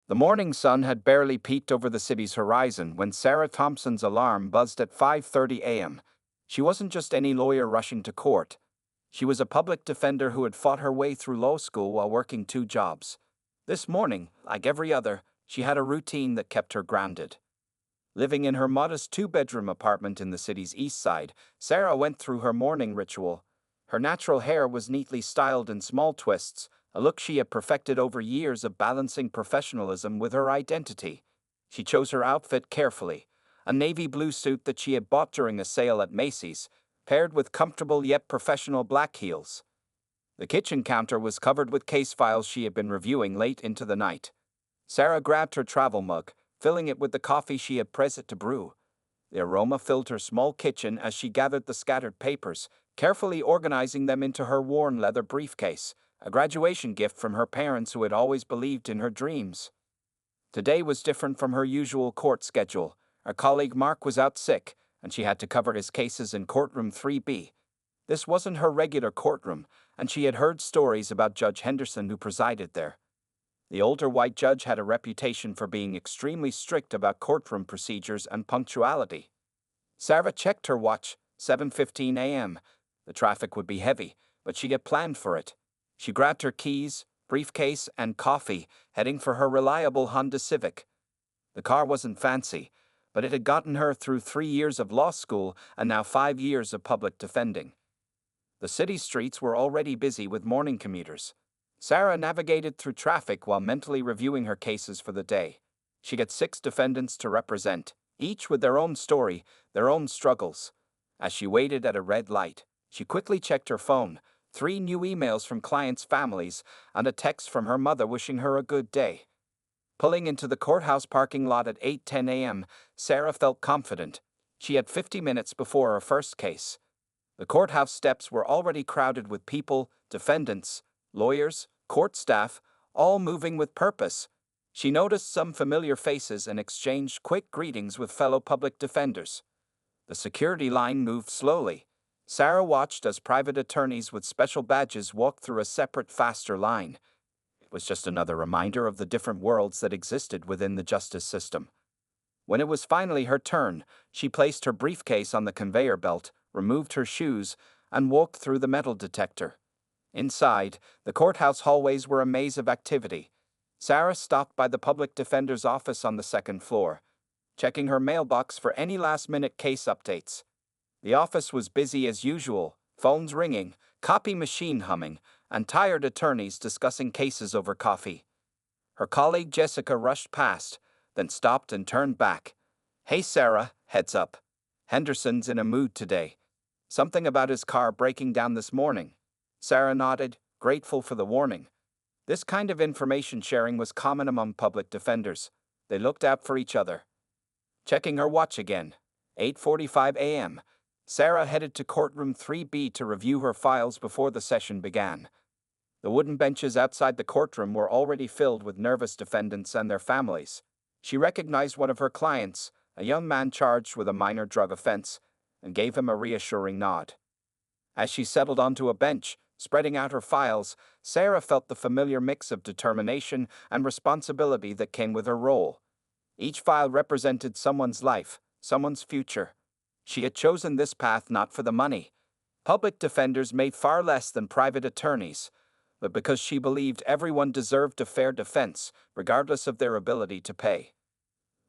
The morning sun had barely peeked over the city's horizon when Sarah Thompson's alarm buzzed at 5:30 a.m. She wasn't just any lawyer rushing to court. She was a public defender who had fought her way through law school while working two jobs. This morning, like every other, she had a routine that kept her grounded. Living in her modest two-bedroom apartment in the city's east side, Sarah went through her morning ritual. Her natural hair was neatly styled in small twists, a look she had perfected over years of balancing professionalism with her identity. She chose her outfit carefully, a navy blue suit that she had bought during a sale at Macy's, paired with comfortable yet professional black heels. The kitchen counter was covered with case files she had been reviewing late into the night. Sarah grabbed her travel mug, filling it with the coffee she had pressed to brew. The aroma filled her small kitchen as she gathered the scattered papers, carefully organizing them into her worn leather briefcase, a graduation gift from her parents who had always believed in her dreams. Today was different from her usual court schedule. Her colleague Mark was out sick, and she had to cover his cases in courtroom 3B. This wasn't her regular courtroom, and she had heard stories about Judge Henderson who presided there. The older white judge had a reputation for being extremely strict about courtroom procedures and punctuality. Sarah checked her watch, 7:15 a.m. The traffic would be heavy, but she had planned for it. She grabbed her keys, briefcase, and coffee, heading for her reliable Honda Civic. The car wasn't fancy, but it had gotten her through 3 years of law school and now 5 years of public defending. The city streets were already busy with morning commuters. Sarah navigated through traffic while mentally reviewing her cases for the day. She had 6 defendants to represent, each with their own story, their own struggles. As she waited at a red light, she quickly checked her phone, 3 new emails from clients' families, and a text from her mother wishing her a good day. Pulling into the courthouse parking lot at 8:10 a.m., Sarah felt confident. She had 50 minutes before her first case. The courthouse steps were already crowded with people, defendants, lawyers, court staff, all moving with purpose. She noticed some familiar faces and exchanged quick greetings with fellow public defenders. The security line moved slowly. Sarah watched as private attorneys with special badges walked through a separate, faster line. It was just another reminder of the different worlds that existed within the justice system. When it was finally her turn, she placed her briefcase on the conveyor belt, removed her shoes, and walked through the metal detector. Inside, the courthouse hallways were a maze of activity. Sarah stopped by the public defender's office on the second floor, checking her mailbox for any last-minute case updates. The office was busy as usual, phones ringing, copy machine humming, and tired attorneys discussing cases over coffee. Her colleague Jessica rushed past, then stopped and turned back. "Hey Sarah, heads up. Henderson's in a mood today. Something about his car breaking down this morning." Sarah nodded, grateful for the warning. This kind of information sharing was common among public defenders. They looked out for each other. Checking her watch again, 8:45 a.m., Sarah headed to courtroom 3B to review her files before the session began. The wooden benches outside the courtroom were already filled with nervous defendants and their families. She recognized one of her clients, a young man charged with a minor drug offense, and gave him a reassuring nod. As she settled onto a bench, spreading out her files, Sarah felt the familiar mix of determination and responsibility that came with her role. Each file represented someone's life, someone's future. She had chosen this path not for the money. Public defenders made far less than private attorneys, but because she believed everyone deserved a fair defense, regardless of their ability to pay.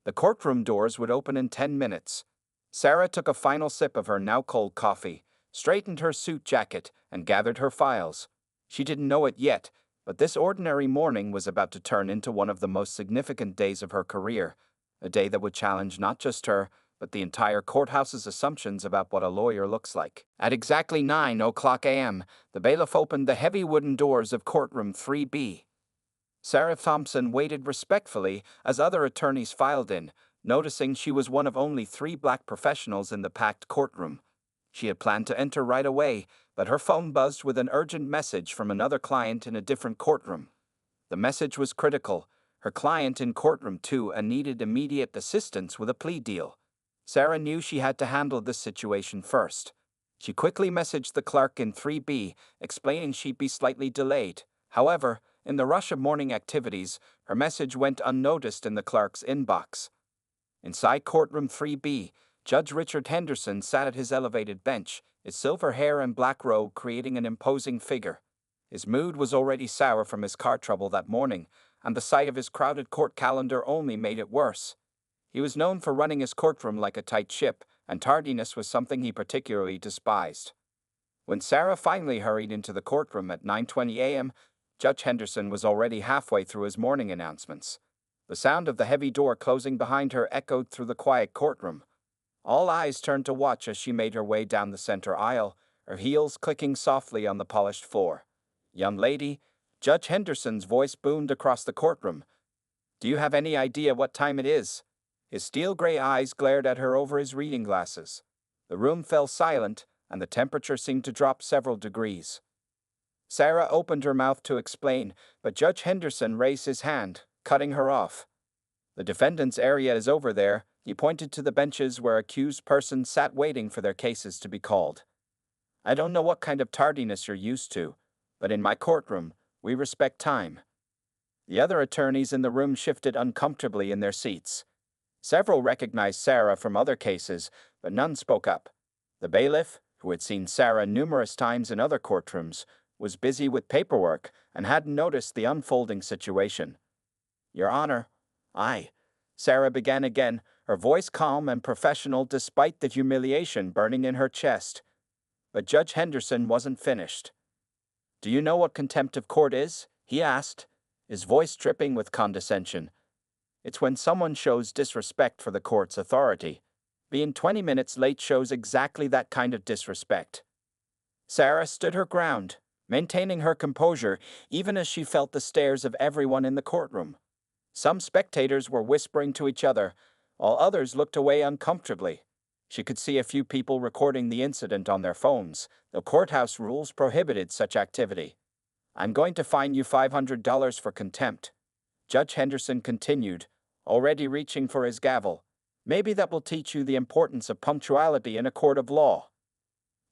The courtroom doors would open in 10 minutes. Sarah took a final sip of her now cold coffee, straightened her suit jacket, and gathered her files. She didn't know it yet, but this ordinary morning was about to turn into one of the most significant days of her career, a day that would challenge not just her, but the entire courthouse's assumptions about what a lawyer looks like. At exactly 9:00 a.m., the bailiff opened the heavy wooden doors of courtroom 3B. Sarah Thompson waited respectfully as other attorneys filed in, noticing she was one of only 3 black professionals in the packed courtroom. She had planned to enter right away, but her phone buzzed with an urgent message from another client in a different courtroom. The message was critical. Her client in courtroom 2 needed immediate assistance with a plea deal. Sarah knew she had to handle this situation first. She quickly messaged the clerk in 3B, explaining she'd be slightly delayed. However, In the rush of morning activities, her message went unnoticed in the clerk's inbox. Inside courtroom 3B, Judge Richard Henderson sat at his elevated bench, his silver hair and black robe creating an imposing figure. His mood was already sour from his car trouble that morning, and the sight of his crowded court calendar only made it worse. He was known for running his courtroom like a tight ship, and tardiness was something he particularly despised. When Sarah finally hurried into the courtroom at 9:20 a.m., Judge Henderson was already halfway through his morning announcements. The sound of the heavy door closing behind her echoed through the quiet courtroom. All eyes turned to watch as she made her way down the center aisle, her heels clicking softly on the polished floor. "Young lady," Judge Henderson's voice boomed across the courtroom. "Do you have any idea what time it is?" His steel-gray eyes glared at her over his reading glasses. The room fell silent, and the temperature seemed to drop several degrees. Sarah opened her mouth to explain, but Judge Henderson raised his hand, cutting her off. "The defendant's area is over there," he pointed to the benches where accused persons sat waiting for their cases to be called. "I don't know what kind of tardiness you're used to, but in my courtroom, we respect time." The other attorneys in the room shifted uncomfortably in their seats. Several recognized Sarah from other cases, but none spoke up. The bailiff, who had seen Sarah numerous times in other courtrooms, was busy with paperwork and hadn't noticed the unfolding situation. "Your Honor, Sarah began again, her voice calm and professional despite the humiliation burning in her chest. But Judge Henderson wasn't finished. "Do you know what contempt of court is?" he asked, his voice dripping with condescension. "It's when someone shows disrespect for the court's authority. Being 20 minutes late shows exactly that kind of disrespect." Sarah stood her ground, maintaining her composure even as she felt the stares of everyone in the courtroom. Some spectators were whispering to each other, while others looked away uncomfortably. She could see a few people recording the incident on their phones, though courthouse rules prohibited such activity. "I'm going to fine you $500 for contempt," Judge Henderson continued, already reaching for his gavel. "Maybe that will teach you the importance of punctuality in a court of law."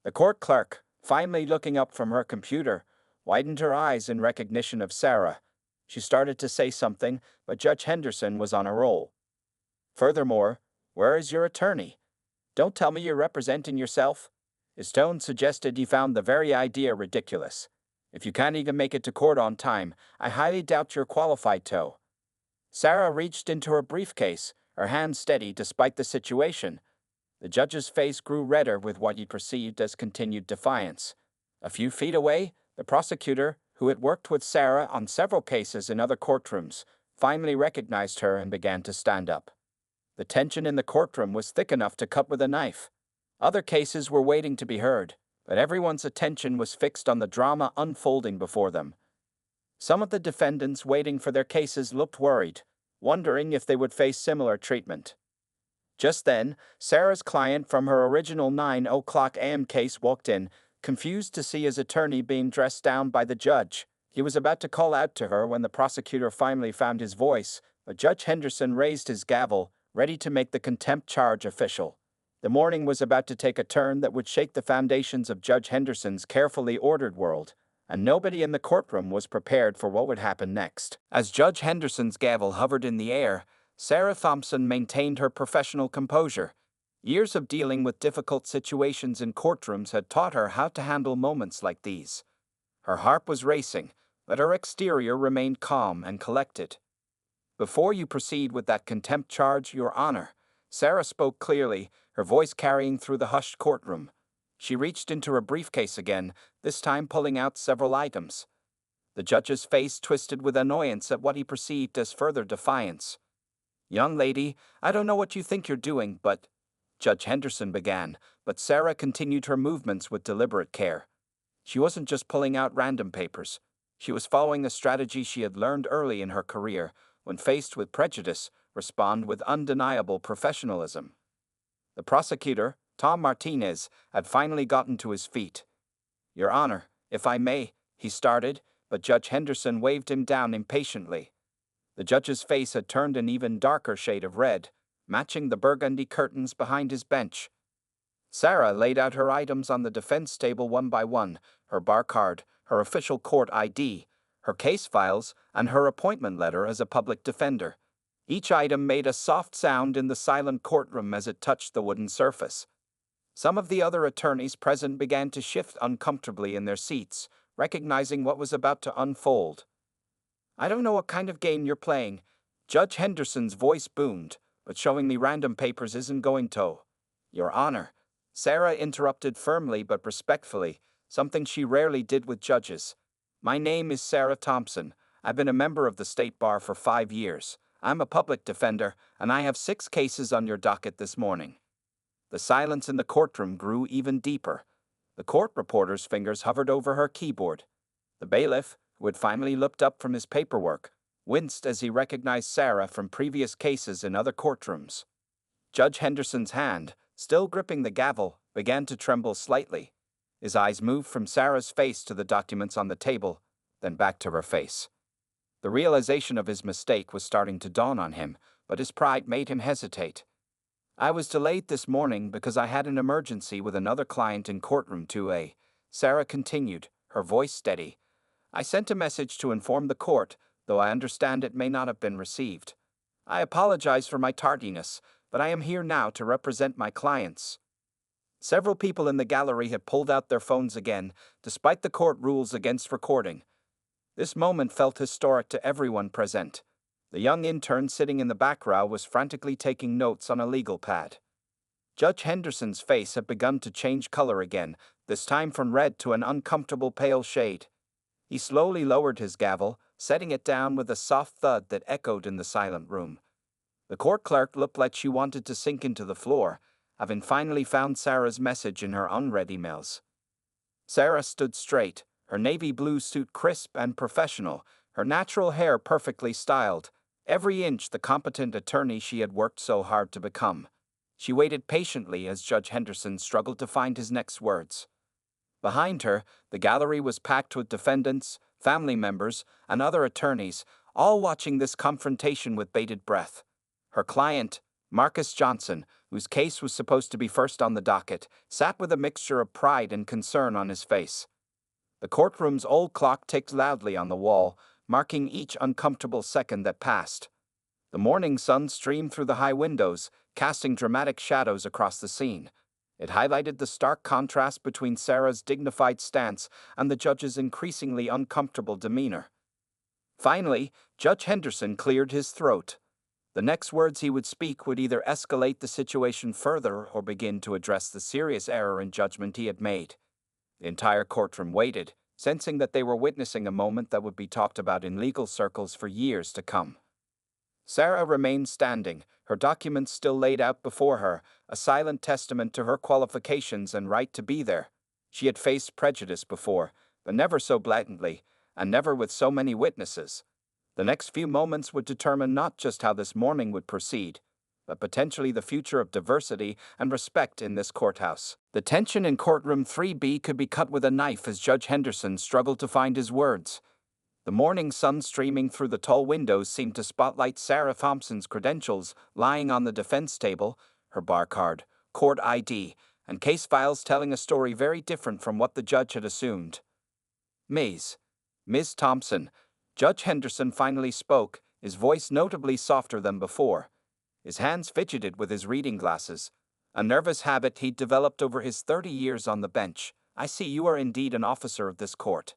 The court clerk, finally looking up from her computer, widened her eyes in recognition of Sarah. She started to say something, but Judge Henderson was on a roll. "Furthermore, where is your attorney? Don't tell me you're representing yourself." His tone suggested he found the very idea ridiculous. "If you can't even make it to court on time, I highly doubt you're qualified to." Sarah reached into her briefcase, her hand steady despite the situation. The judge's face grew redder with what he perceived as continued defiance. A few feet away, the prosecutor, who had worked with Sarah on several cases in other courtrooms, finally recognized her and began to stand up. The tension in the courtroom was thick enough to cut with a knife. Other cases were waiting to be heard, but everyone's attention was fixed on the drama unfolding before them. Some of the defendants waiting for their cases looked worried, wondering if they would face similar treatment. Just then, Sarah's client from her original 9 a.m. case walked in, confused to see his attorney being dressed down by the judge. He was about to call out to her when the prosecutor finally found his voice, but Judge Henderson raised his gavel, ready to make the contempt charge official. The morning was about to take a turn that would shake the foundations of Judge Henderson's carefully ordered world, and nobody in the courtroom was prepared for what would happen next. As Judge Henderson's gavel hovered in the air, Sarah Thompson maintained her professional composure. Years of dealing with difficult situations in courtrooms had taught her how to handle moments like these. Her heart was racing, but her exterior remained calm and collected. "Before you proceed with that contempt charge, Your Honor," Sarah spoke clearly, her voice carrying through the hushed courtroom. She reached into her briefcase again, this time pulling out several items. The judge's face twisted with annoyance at what he perceived as further defiance. "Young lady, I don't know what you think you're doing, but—" Judge Henderson began, but Sarah continued her movements with deliberate care. She wasn't just pulling out random papers. She was following a strategy she had learned early in her career, when faced with prejudice, respond with undeniable professionalism. The prosecutor, Tom Martinez, had finally gotten to his feet. "Your Honor, if I may," he started, but Judge Henderson waved him down impatiently. The judge's face had turned an even darker shade of red, matching the burgundy curtains behind his bench. Sarah laid out her items on the defense table one by one, her bar card, her official court ID, her case files, and her appointment letter as a public defender. Each item made a soft sound in the silent courtroom as it touched the wooden surface. Some of the other attorneys present began to shift uncomfortably in their seats, recognizing what was about to unfold. "I don't know what kind of game you're playing," Judge Henderson's voice boomed, "but showing me random papers isn't going to." "Your Honor," Sarah interrupted firmly but respectfully, something she rarely did with judges. "My name is Sarah Thompson. I've been a member of the State Bar for 5 years. I'm a public defender, and I have 6 cases on your docket this morning." The silence in the courtroom grew even deeper. The court reporter's fingers hovered over her keyboard. The bailiff, who had finally looked up from his paperwork, winced as he recognized Sarah from previous cases in other courtrooms. Judge Henderson's hand, still gripping the gavel, began to tremble slightly. His eyes moved from Sarah's face to the documents on the table, then back to her face. The realization of his mistake was starting to dawn on him, but his pride made him hesitate. "I was delayed this morning because I had an emergency with another client in courtroom 2A, Sarah continued, her voice steady. "I sent a message to inform the court, though I understand it may not have been received. I apologize for my tardiness, but I am here now to represent my clients." Several people in the gallery had pulled out their phones again, despite the court rules against recording. This moment felt historic to everyone present. The young intern sitting in the back row was frantically taking notes on a legal pad. Judge Henderson's face had begun to change color again, this time from red to an uncomfortable pale shade. He slowly lowered his gavel, setting it down with a soft thud that echoed in the silent room. The court clerk looked like she wanted to sink into the floor, having finally found Sarah's message in her unread emails. Sarah stood straight, her navy blue suit crisp and professional, her natural hair perfectly styled, every inch the competent attorney she had worked so hard to become. She waited patiently as Judge Henderson struggled to find his next words. Behind her, the gallery was packed with defendants, family members, and other attorneys, all watching this confrontation with bated breath. Her client, Marcus Johnson, whose case was supposed to be first on the docket, sat with a mixture of pride and concern on his face. The courtroom's old clock ticked loudly on the wall, marking each uncomfortable second that passed. The morning sun streamed through the high windows, casting dramatic shadows across the scene. It highlighted the stark contrast between Sarah's dignified stance and the judge's increasingly uncomfortable demeanor. Finally, Judge Henderson cleared his throat. The next words he would speak would either escalate the situation further or begin to address the serious error in judgment he had made. The entire courtroom waited, sensing that they were witnessing a moment that would be talked about in legal circles for years to come. Sarah remained standing, her documents still laid out before her, a silent testament to her qualifications and right to be there. She had faced prejudice before, but never so blatantly, and never with so many witnesses. The next few moments would determine not just how this morning would proceed, but potentially the future of diversity and respect in this courthouse. The tension in courtroom 3B could be cut with a knife as Judge Henderson struggled to find his words. The morning sun streaming through the tall windows seemed to spotlight Sarah Thompson's credentials lying on the defense table, her bar card, court ID, and case files telling a story very different from what the judge had assumed. Ms. Thompson, Judge Henderson finally spoke, his voice notably softer than before. His hands fidgeted with his reading glasses, a nervous habit he'd developed over his 30 years on the bench. "I see you are indeed an officer of this court."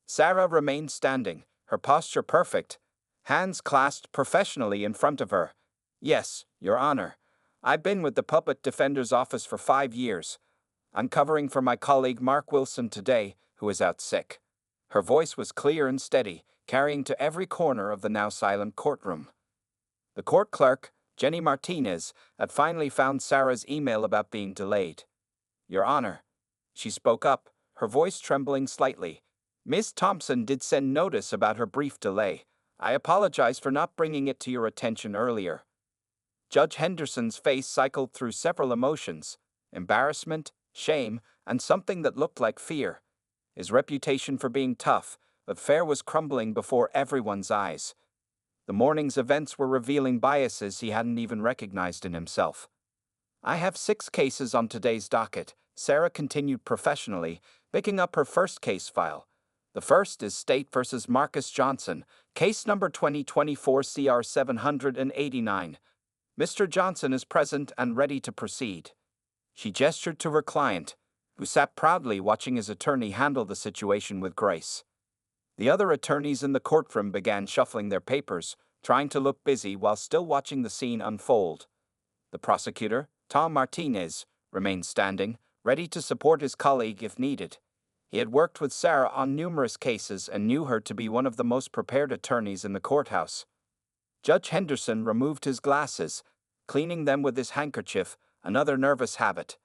Sarah remained standing, her posture perfect, hands clasped professionally in front of her. "Yes, Your Honor. I've been with the Public Defender's Office for 5 years. I'm covering for my colleague Mark Wilson today, who is out sick." Her voice was clear and steady, carrying to every corner of the now silent courtroom. The court clerk, Jenny Martinez, had finally found Sarah's email about being delayed. "Your Honor," she spoke up, her voice trembling slightly. "Ms. Thompson did send notice about her brief delay. I apologize for not bringing it to your attention earlier." Judge Henderson's face cycled through several emotions: embarrassment, shame, and something that looked like fear. His reputation for being tough, but fair was crumbling before everyone's eyes. The morning's events were revealing biases he hadn't even recognized in himself. "I have 6 cases on today's docket," Sarah continued professionally, picking up her first case file. The first is State versus Marcus Johnson, case number 2024 CR 789. Mr. Johnson is present and ready to proceed. She gestured to her client, who sat proudly watching his attorney handle the situation with grace. The other attorneys in the courtroom began shuffling their papers, trying to look busy while still watching the scene unfold. The prosecutor, Tom Martinez, remained standing, ready to support his colleague if needed. He had worked with Sarah on numerous cases and knew her to be one of the most prepared attorneys in the courthouse. Judge Henderson removed his glasses, cleaning them with his handkerchief, another nervous habit.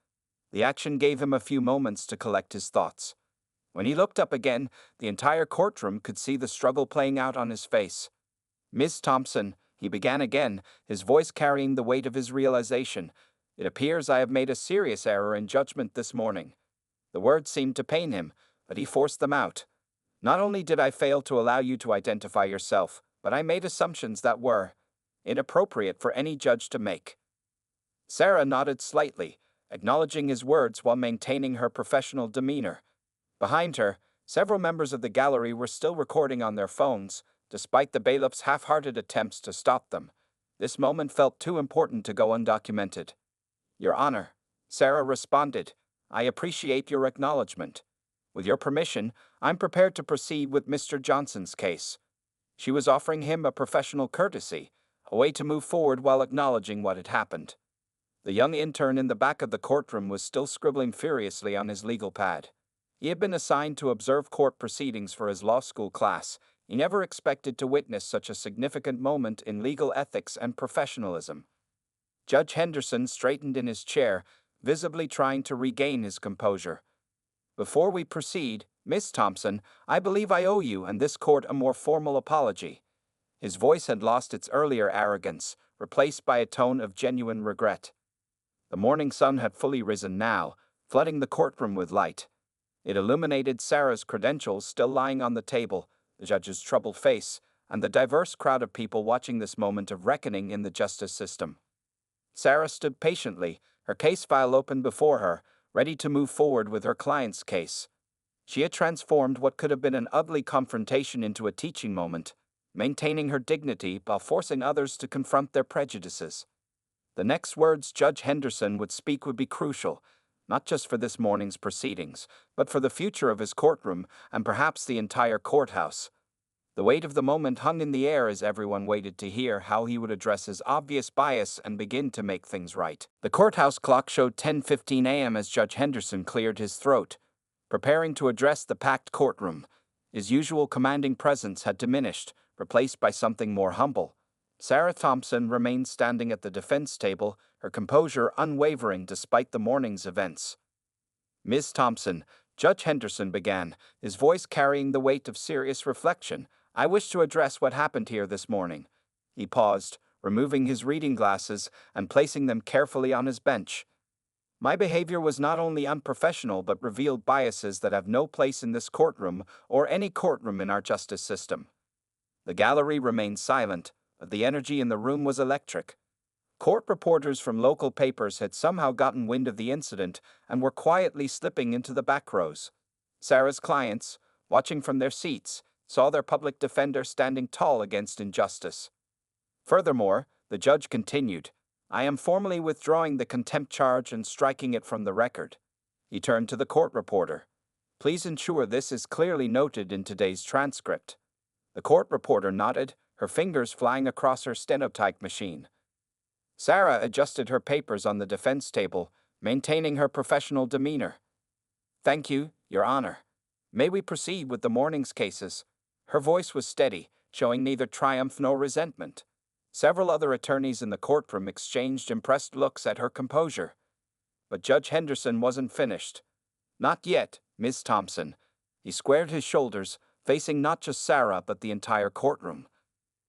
The action gave him a few moments to collect his thoughts. When he looked up again, the entire courtroom could see the struggle playing out on his face. "Miss Thompson," he began again, his voice carrying the weight of his realization, "it appears I have made a serious error in judgment this morning." The words seemed to pain him, but he forced them out. "Not only did I fail to allow you to identify yourself, but I made assumptions that were inappropriate for any judge to make." Sarah nodded slightly, acknowledging his words while maintaining her professional demeanor. Behind her, several members of the gallery were still recording on their phones, despite the bailiff's half-hearted attempts to stop them. This moment felt too important to go undocumented. "Your Honor," Sarah responded, "I appreciate your acknowledgement. With your permission, I'm prepared to proceed with Mr. Johnson's case." She was offering him a professional courtesy, a way to move forward while acknowledging what had happened. The young intern in the back of the courtroom was still scribbling furiously on his legal pad. He had been assigned to observe court proceedings for his law school class. He never expected to witness such a significant moment in legal ethics and professionalism. Judge Henderson straightened in his chair, visibly trying to regain his composure. "Before we proceed, Miss Thompson, I believe I owe you and this court a more formal apology." His voice had lost its earlier arrogance, replaced by a tone of genuine regret. The morning sun had fully risen now, flooding the courtroom with light. It illuminated Sarah's credentials still lying on the table, the judge's troubled face, and the diverse crowd of people watching this moment of reckoning in the justice system. Sarah stood patiently, her case file open before her, ready to move forward with her client's case. She had transformed what could have been an ugly confrontation into a teaching moment, maintaining her dignity while forcing others to confront their prejudices. The next words Judge Henderson would speak would be crucial, not just for this morning's proceedings, but for the future of his courtroom and perhaps the entire courthouse. The weight of the moment hung in the air as everyone waited to hear how he would address his obvious bias and begin to make things right. The courthouse clock showed 10:15 a.m. as Judge Henderson cleared his throat, preparing to address the packed courtroom. His usual commanding presence had diminished, replaced by something more humble. Sarah Thompson remained standing at the defense table, her composure unwavering despite the morning's events. "Miss Thompson," Judge Henderson began, his voice carrying the weight of serious reflection, "I wish to address what happened here this morning." He paused, removing his reading glasses and placing them carefully on his bench. "My behavior was not only unprofessional but revealed biases that have no place in this courtroom or any courtroom in our justice system." The gallery remained silent, but the energy in the room was electric. Court reporters from local papers had somehow gotten wind of the incident and were quietly slipping into the back rows. Sarah's clients, watching from their seats, saw their public defender standing tall against injustice. Furthermore, the judge continued, "I am formally withdrawing the contempt charge and striking it from the record." He turned to the court reporter. "Please ensure this is clearly noted in today's transcript." The court reporter nodded, her fingers flying across her stenotype machine. Sarah adjusted her papers on the defense table, maintaining her professional demeanor. "Thank you, Your Honor. May we proceed with the morning's cases?" Her voice was steady, showing neither triumph nor resentment. Several other attorneys in the courtroom exchanged impressed looks at her composure. But Judge Henderson wasn't finished. "Not yet, Miss Thompson." He squared his shoulders, facing not just Sarah but the entire courtroom.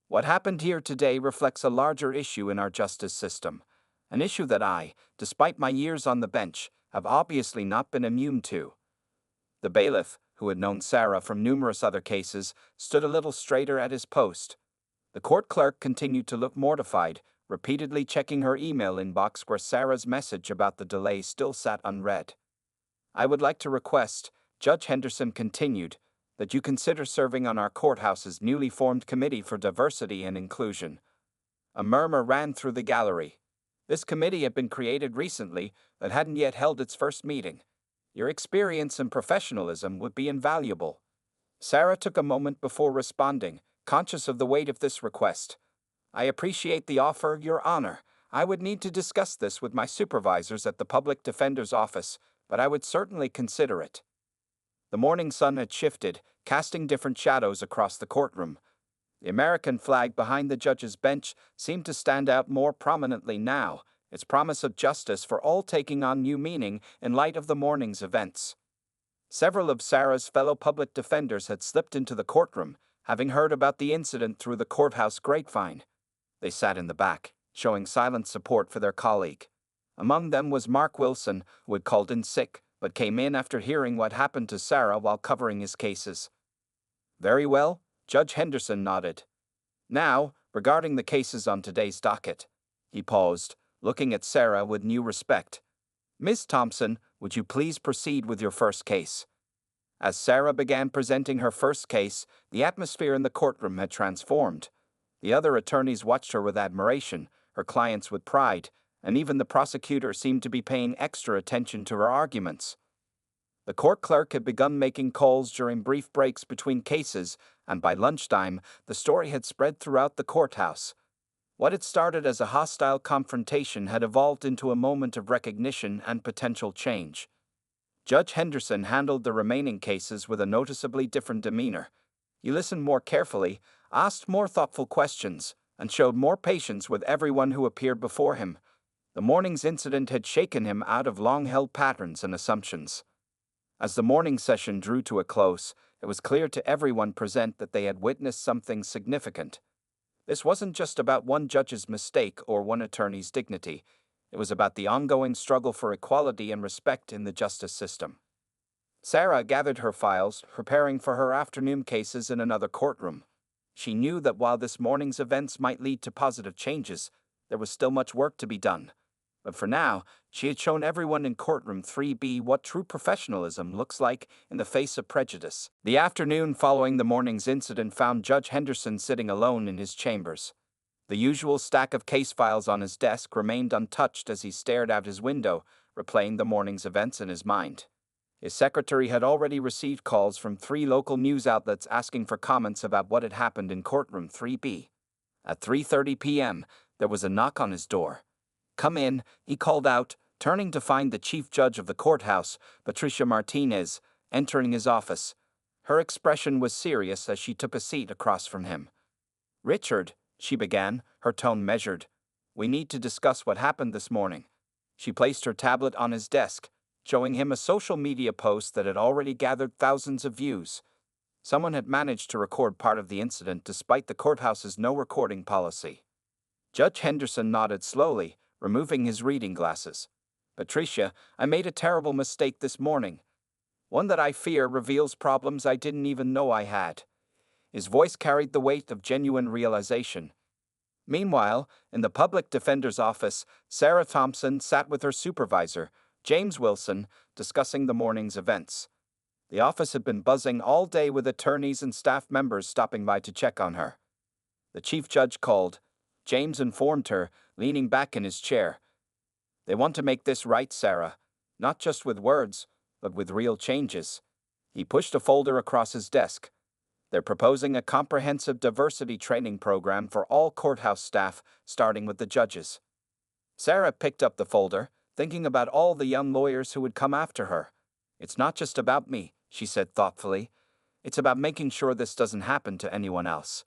"What happened here today reflects a larger issue in our justice system, an issue that I, despite my years on the bench, have obviously not been immune to." The bailiff, who had known Sarah from numerous other cases, stood a little straighter at his post. The court clerk continued to look mortified, repeatedly checking her email inbox where Sarah's message about the delay still sat unread. "I would like to request," Judge Henderson continued, that you consider serving on our courthouse's newly formed Committee for Diversity and Inclusion." A murmur ran through the gallery. This committee had been created recently, but hadn't yet held its first meeting. Your experience and professionalism would be invaluable. Sarah took a moment before responding, conscious of the weight of this request. "I appreciate the offer, Your Honor. I would need to discuss this with my supervisors at the Public Defender's Office, but I would certainly consider it." The morning sun had shifted, casting different shadows across the courtroom. The American flag behind the judge's bench seemed to stand out more prominently now, its promise of justice for all taking on new meaning in light of the morning's events. Several of Sarah's fellow public defenders had slipped into the courtroom, having heard about the incident through the courthouse grapevine. They sat in the back, showing silent support for their colleague. Among them was Mark Wilson, who had called in sick, but came in after hearing what happened to Sarah while covering his cases. "Very well," Judge Henderson nodded. "Now, regarding the cases on today's docket." He paused, looking at Sarah with new respect. "Ms. Thompson, would you please proceed with your first case?" As Sarah began presenting her first case, the atmosphere in the courtroom had transformed. The other attorneys watched her with admiration, her clients with pride, and even the prosecutor seemed to be paying extra attention to her arguments. The court clerk had begun making calls during brief breaks between cases, and by lunchtime, the story had spread throughout the courthouse. What had started as a hostile confrontation had evolved into a moment of recognition and potential change. Judge Henderson handled the remaining cases with a noticeably different demeanor. He listened more carefully, asked more thoughtful questions, and showed more patience with everyone who appeared before him. The morning's incident had shaken him out of long-held patterns and assumptions. As the morning session drew to a close, it was clear to everyone present that they had witnessed something significant. This wasn't just about one judge's mistake or one attorney's dignity. It was about the ongoing struggle for equality and respect in the justice system. Sarah gathered her files, preparing for her afternoon cases in another courtroom. She knew that while this morning's events might lead to positive changes, there was still much work to be done. But for now, she had shown everyone in courtroom 3B what true professionalism looks like in the face of prejudice. The afternoon following the morning's incident found Judge Henderson sitting alone in his chambers. The usual stack of case files on his desk remained untouched as he stared out his window, replaying the morning's events in his mind. His secretary had already received calls from 3 local news outlets asking for comments about what had happened in courtroom 3B. At 3:30 p.m., there was a knock on his door. "Come in," he called out, turning to find the chief judge of the courthouse, Patricia Martinez, entering his office. Her expression was serious as she took a seat across from him. "Richard," she began, her tone measured, "we need to discuss what happened this morning." She placed her tablet on his desk, showing him a social media post that had already gathered thousands of views. Someone had managed to record part of the incident despite the courthouse's no recording policy. Judge Henderson nodded slowly, removing his reading glasses. "Patricia, I made a terrible mistake this morning. One that I fear reveals problems I didn't even know I had." His voice carried the weight of genuine realization. Meanwhile, in the public defender's office, Sarah Thompson sat with her supervisor, James Wilson, discussing the morning's events. The office had been buzzing all day with attorneys and staff members stopping by to check on her. The chief judge called. James informed her, leaning back in his chair. "They want to make this right, Sarah. Not just with words, but with real changes." He pushed a folder across his desk. "They're proposing a comprehensive diversity training program for all courthouse staff, starting with the judges." Sarah picked up the folder, thinking about all the young lawyers who would come after her. "It's not just about me," she said thoughtfully. "It's about making sure this doesn't happen to anyone else."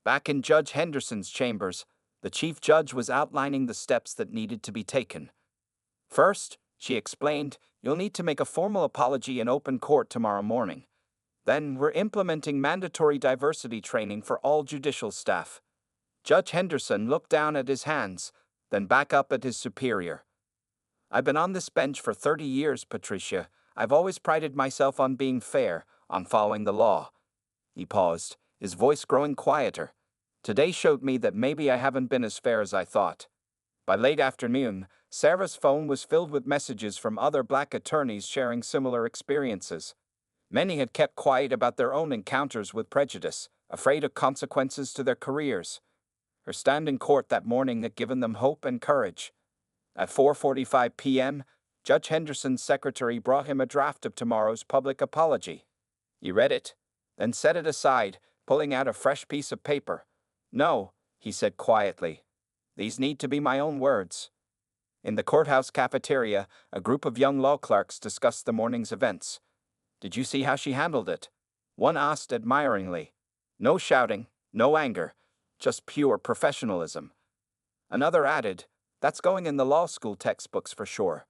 Back in Judge Henderson's chambers, the chief judge was outlining the steps that needed to be taken. "First," she explained, "you'll need to make a formal apology in open court tomorrow morning. Then we're implementing mandatory diversity training for all judicial staff." Judge Henderson looked down at his hands, then back up at his superior. "I've been on this bench for 30 years, Patricia. I've always prided myself on being fair, on following the law." He paused, his voice growing quieter. "Today showed me that maybe I haven't been as fair as I thought." By late afternoon, Sarah's phone was filled with messages from other black attorneys sharing similar experiences. Many had kept quiet about their own encounters with prejudice, afraid of consequences to their careers. Her stand in court that morning had given them hope and courage. At 4:45 p.m., Judge Henderson's secretary brought him a draft of tomorrow's public apology. He read it, then set it aside, pulling out a fresh piece of paper. "No," he said quietly. "These need to be my own words." In the courthouse cafeteria, a group of young law clerks discussed the morning's events. "Did you see how she handled it?" one asked admiringly. "No shouting, no anger, just pure professionalism." Another added, "That's going in the law school textbooks for sure."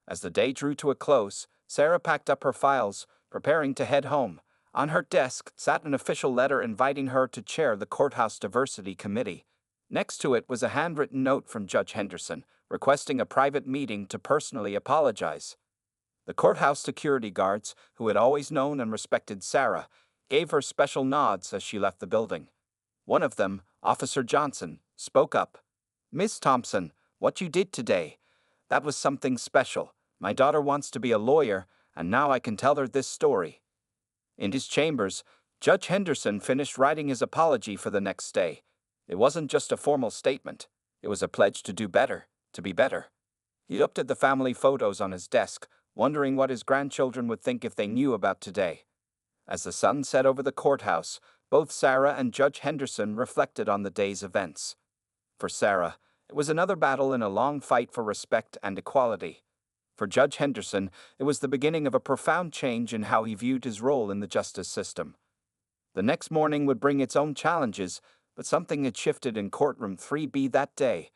As the day drew to a close, Sarah packed up her files, preparing to head home. On her desk sat an official letter inviting her to chair the Courthouse Diversity Committee. Next to it was a handwritten note from Judge Henderson, requesting a private meeting to personally apologize. The courthouse security guards, who had always known and respected Sarah, gave her special nods as she left the building. One of them, Officer Johnson, spoke up. "Miss Thompson, what you did today, that was something special. My daughter wants to be a lawyer, and now I can tell her this story." In his chambers, Judge Henderson finished writing his apology for the next day. It wasn't just a formal statement. It was a pledge to do better, to be better. He looked at the family photos on his desk, wondering what his grandchildren would think if they knew about today. As the sun set over the courthouse, both Sarah and Judge Henderson reflected on the day's events. For Sarah, it was another battle in a long fight for respect and equality. For Judge Henderson, it was the beginning of a profound change in how he viewed his role in the justice system. The next morning would bring its own challenges, but something had shifted in courtroom 3B that day.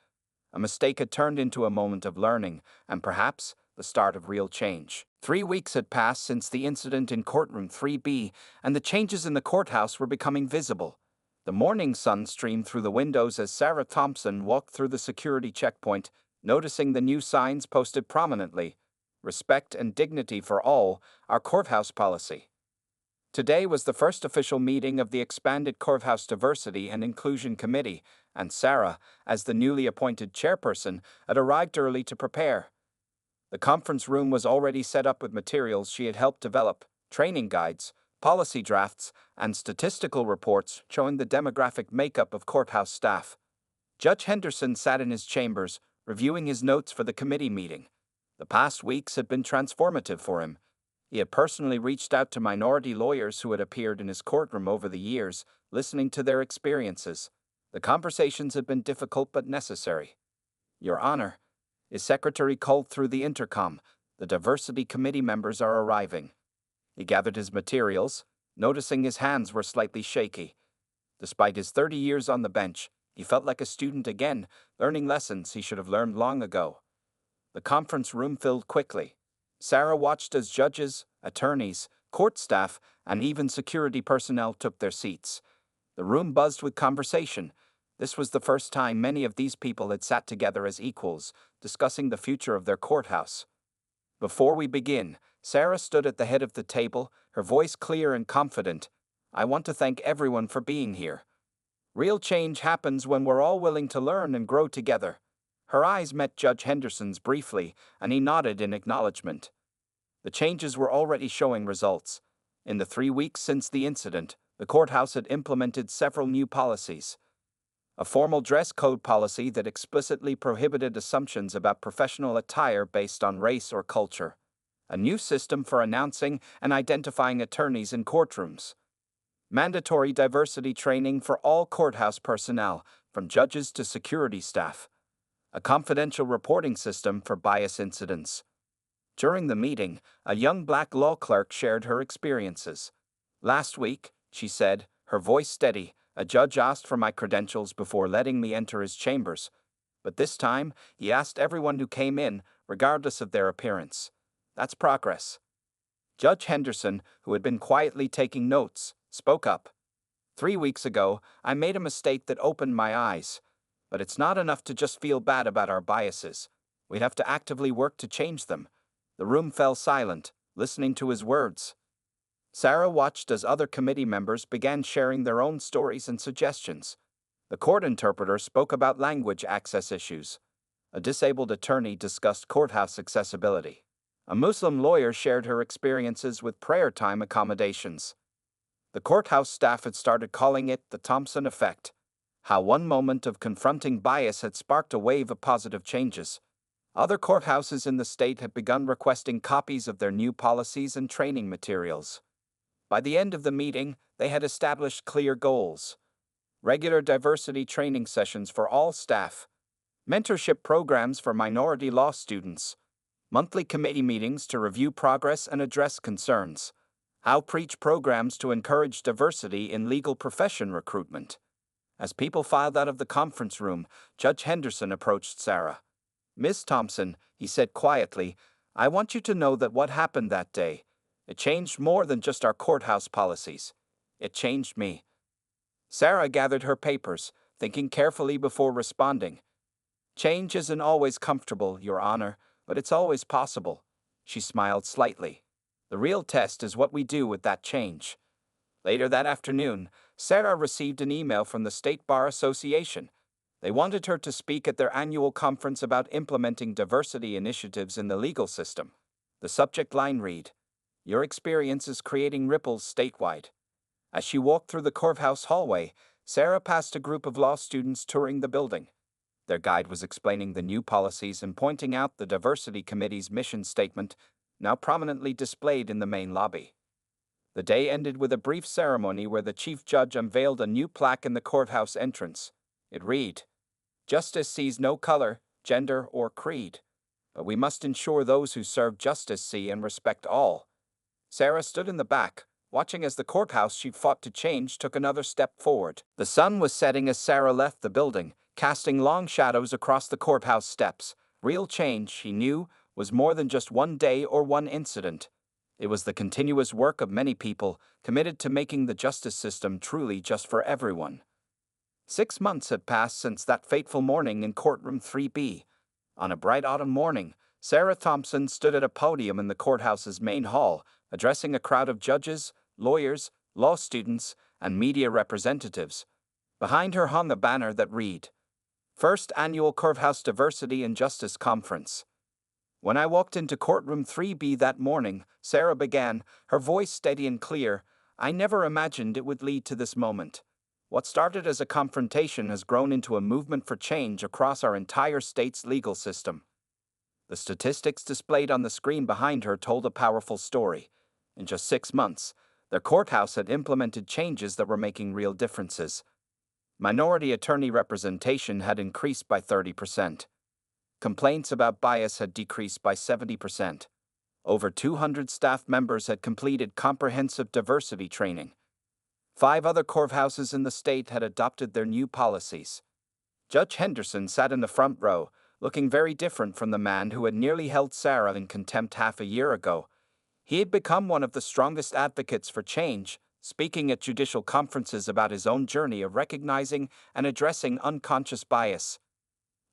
A mistake had turned into a moment of learning, and perhaps the start of real change. 3 weeks had passed since the incident in courtroom 3B, and the changes in the courthouse were becoming visible. The morning sun streamed through the windows as Sarah Thompson walked through the security checkpoint, noticing the new signs posted prominently: "Respect and dignity for all, our courthouse policy." Today was the first official meeting of the expanded Courthouse Diversity and Inclusion Committee, and Sarah, as the newly appointed chairperson, had arrived early to prepare. The conference room was already set up with materials she had helped develop: training guides, policy drafts, and statistical reports showing the demographic makeup of courthouse staff. Judge Henderson sat in his chambers, reviewing his notes for the committee meeting. The past weeks had been transformative for him. He had personally reached out to minority lawyers who had appeared in his courtroom over the years, listening to their experiences. The conversations had been difficult but necessary. "Your Honor," his secretary called through the intercom, "the diversity committee members are arriving." He gathered his materials, noticing his hands were slightly shaky. Despite his 30 years on the bench, he felt like a student again, learning lessons he should have learned long ago. The conference room filled quickly. Sarah watched as judges, attorneys, court staff, and even security personnel took their seats. The room buzzed with conversation. This was the first time many of these people had sat together as equals, discussing the future of their courthouse. "Before we begin," Sarah stood at the head of the table, her voice clear and confident. "I want to thank everyone for being here. Real change happens when we're all willing to learn and grow together." Her eyes met Judge Henderson's briefly, and he nodded in acknowledgement. The changes were already showing results. In the 3 weeks since the incident, the courthouse had implemented several new policies. A formal dress code policy that explicitly prohibited assumptions about professional attire based on race or culture. A new system for announcing and identifying attorneys in courtrooms. Mandatory diversity training for all courthouse personnel, from judges to security staff. A confidential reporting system for bias incidents. During the meeting, a young black law clerk shared her experiences. "Last week," she said, her voice steady, "a judge asked for my credentials before letting me enter his chambers. But this time, he asked everyone who came in, regardless of their appearance. That's progress." Judge Henderson, who had been quietly taking notes, spoke up. "3 weeks ago, I made a mistake that opened my eyes. But it's not enough to just feel bad about our biases. We'd have to actively work to change them." The room fell silent, listening to his words. Sarah watched as other committee members began sharing their own stories and suggestions. The court interpreter spoke about language access issues. A disabled attorney discussed courthouse accessibility. A Muslim lawyer shared her experiences with prayer time accommodations. The courthouse staff had started calling it the Thompson effect. How one moment of confronting bias had sparked a wave of positive changes. Other courthouses in the state had begun requesting copies of their new policies and training materials. By the end of the meeting, they had established clear goals: regular diversity training sessions for all staff, mentorship programs for minority law students, monthly committee meetings to review progress and address concerns, outreach programs to encourage diversity in legal profession recruitment. As people filed out of the conference room, Judge Henderson approached Sarah. "Miss Thompson," he said quietly, "I want you to know that what happened that day, it changed more than just our courthouse policies. It changed me." Sarah gathered her papers, thinking carefully before responding. "Change isn't always comfortable, Your Honor, but it's always possible." She smiled slightly. "The real test is what we do with that change." Later that afternoon, Sarah received an email from the State Bar Association. They wanted her to speak at their annual conference about implementing diversity initiatives in the legal system. The subject line read, "Your experience is creating ripples statewide." As she walked through the courthouse hallway, Sarah passed a group of law students touring the building. Their guide was explaining the new policies and pointing out the Diversity Committee's mission statement, now prominently displayed in the main lobby. The day ended with a brief ceremony where the chief judge unveiled a new plaque in the courthouse entrance. It read, "Justice sees no color, gender, or creed, but we must ensure those who serve justice see and respect all." Sarah stood in the back, watching as the courthouse she fought to change took another step forward. The sun was setting as Sarah left the building, casting long shadows across the courthouse steps. Real change, she knew, was more than just one day or one incident. It was the continuous work of many people, committed to making the justice system truly just for everyone. 6 months had passed since that fateful morning in courtroom 3B. On a bright autumn morning, Sarah Thompson stood at a podium in the courthouse's main hall, addressing a crowd of judges, lawyers, law students, and media representatives. Behind her hung a banner that read, "First Annual Courthouse Diversity and Justice Conference." "When I walked into courtroom 3B that morning," Sarah began, her voice steady and clear, "I never imagined it would lead to this moment. What started as a confrontation has grown into a movement for change across our entire state's legal system." The statistics displayed on the screen behind her told a powerful story. In just 6 months, their courthouse had implemented changes that were making real differences. Minority attorney representation had increased by 30%. Complaints about bias had decreased by 70%. Over 200 staff members had completed comprehensive diversity training. 5 other courthouses in the state had adopted their new policies. Judge Henderson sat in the front row, looking very different from the man who had nearly held Sarah in contempt half a year ago. He had become one of the strongest advocates for change, speaking at judicial conferences about his own journey of recognizing and addressing unconscious bias.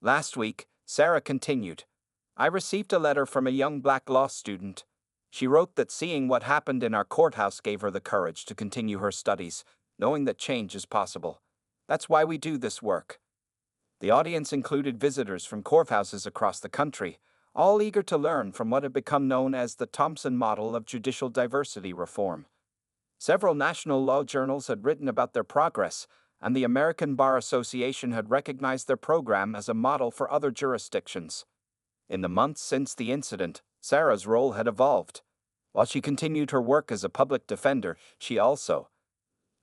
"Last week," Sarah continued, "I received a letter from a young black law student. She wrote that seeing what happened in our courthouse gave her the courage to continue her studies, knowing that change is possible. That's why we do this work." The audience included visitors from courthouses across the country, all eager to learn from what had become known as the Thompson model of judicial diversity reform. Several national law journals had written about their progress, and the American Bar Association had recognized their program as a model for other jurisdictions. In the months since the incident, Sarah's role had evolved. While she continued her work as a public defender, she also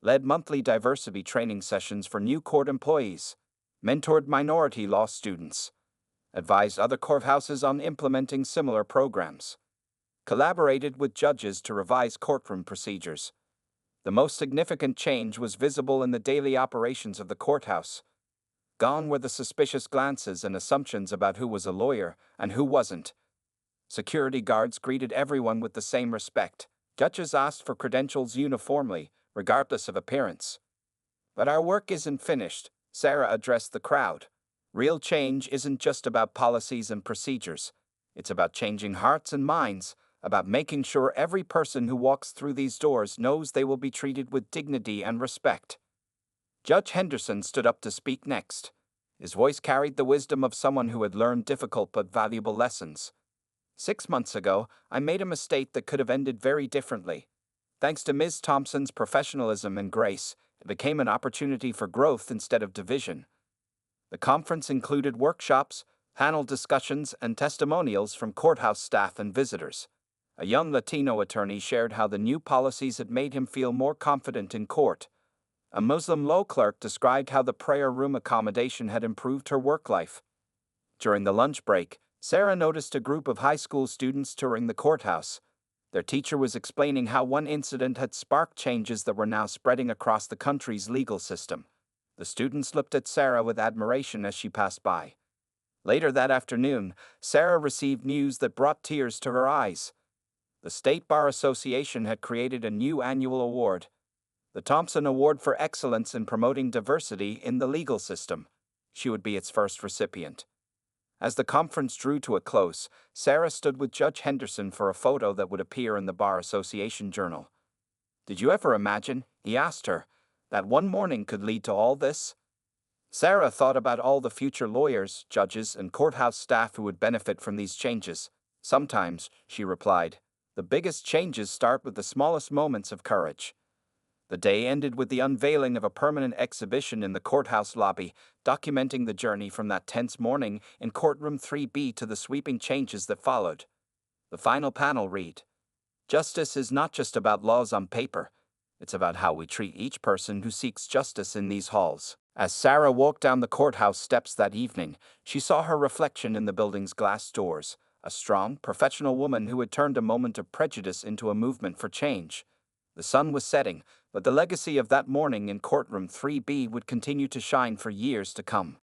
led monthly diversity training sessions for new court employees, mentored minority law students, advised other courthouses on implementing similar programs, collaborated with judges to revise courtroom procedures. The most significant change was visible in the daily operations of the courthouse. Gone were the suspicious glances and assumptions about who was a lawyer and who wasn't. Security guards greeted everyone with the same respect. Judges asked for credentials uniformly, regardless of appearance. "But our work isn't finished," Sarah addressed the crowd. "Real change isn't just about policies and procedures. It's about changing hearts and minds, about making sure every person who walks through these doors knows they will be treated with dignity and respect." Judge Henderson stood up to speak next. His voice carried the wisdom of someone who had learned difficult but valuable lessons. 6 months ago, I made a mistake that could have ended very differently. Thanks to Ms. Thompson's professionalism and grace, it became an opportunity for growth instead of division. The conference included workshops, panel discussions, and testimonials from courthouse staff and visitors. A young Latino attorney shared how the new policies had made him feel more confident in court. A Muslim law clerk described how the prayer room accommodation had improved her work life. During the lunch break, Sarah noticed a group of high school students touring the courthouse. Their teacher was explaining how one incident had sparked changes that were now spreading across the country's legal system. The students looked at Sarah with admiration as she passed by. Later that afternoon, Sarah received news that brought tears to her eyes. The State Bar Association had created a new annual award, the Thompson Award for Excellence in Promoting Diversity in the Legal System. She would be its first recipient. As the conference drew to a close, Sarah stood with Judge Henderson for a photo that would appear in the Bar Association Journal. "Did you ever imagine," he asked her, "that one morning could lead to all this?" Sarah thought about all the future lawyers, judges, and courthouse staff who would benefit from these changes. "Sometimes," she replied, "the biggest changes start with the smallest moments of courage." The day ended with the unveiling of a permanent exhibition in the courthouse lobby, documenting the journey from that tense morning in courtroom 3B to the sweeping changes that followed. The final panel read, "Justice is not just about laws on paper. It's about how we treat each person who seeks justice in these halls." As Sarah walked down the courthouse steps that evening, she saw her reflection in the building's glass doors, a strong, professional woman who had turned a moment of prejudice into a movement for change. The sun was setting, but the legacy of that morning in courtroom 3B would continue to shine for years to come.